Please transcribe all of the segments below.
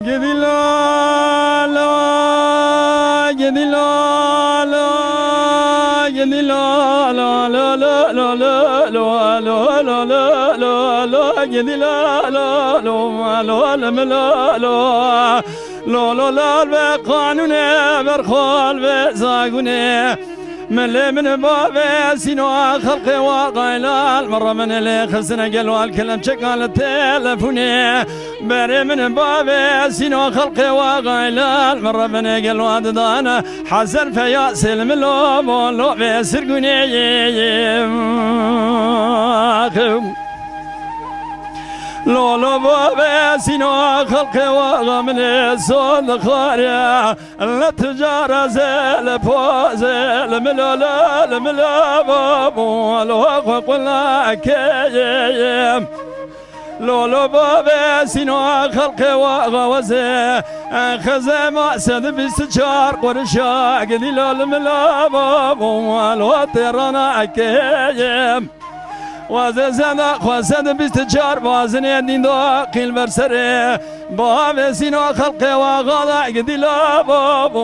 قدي لا لا قدي لا لا قدي لا لا لا لا لا لا لا لا لا لا لا قدي لا لا لا لا لا لا لا لا لا بقانون برخال بزاقونه من باب سينو خلقي وقايلال مرة من اللي خسنا قالوا الكلام شكال التلفوني بري من باب سينو خلقي وقايلال مرة من قالوا دانا حسن فيا سلم لو بولو بسرقوني لولو بابا سينو خلقي وغمن الصول خاريا لا تجارة زل فوزل ملولا الملا بابو الوقف قلنا كيم لولو بابا سينو خلقي وغوزي خزي مأسد بستشار قرشا قدي الملا بابو الوطيرنا كيم وزن خزن بستجار وزن الدين داخل برسره باب سينو خلقي وغاضع قدي لا باب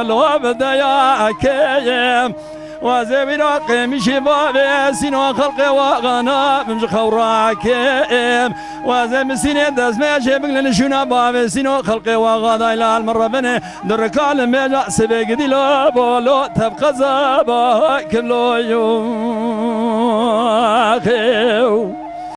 لو بدايا كيم وزبينو قيمشي باب سينو خلقي وغانا بمش خورا كيم وزم سيني دزمي جيبك لنشونا باب سينو خلقي وغاضع الى المرة بني دركال ميجا سبي قدي لا بولو تبقى زابا كلو يوم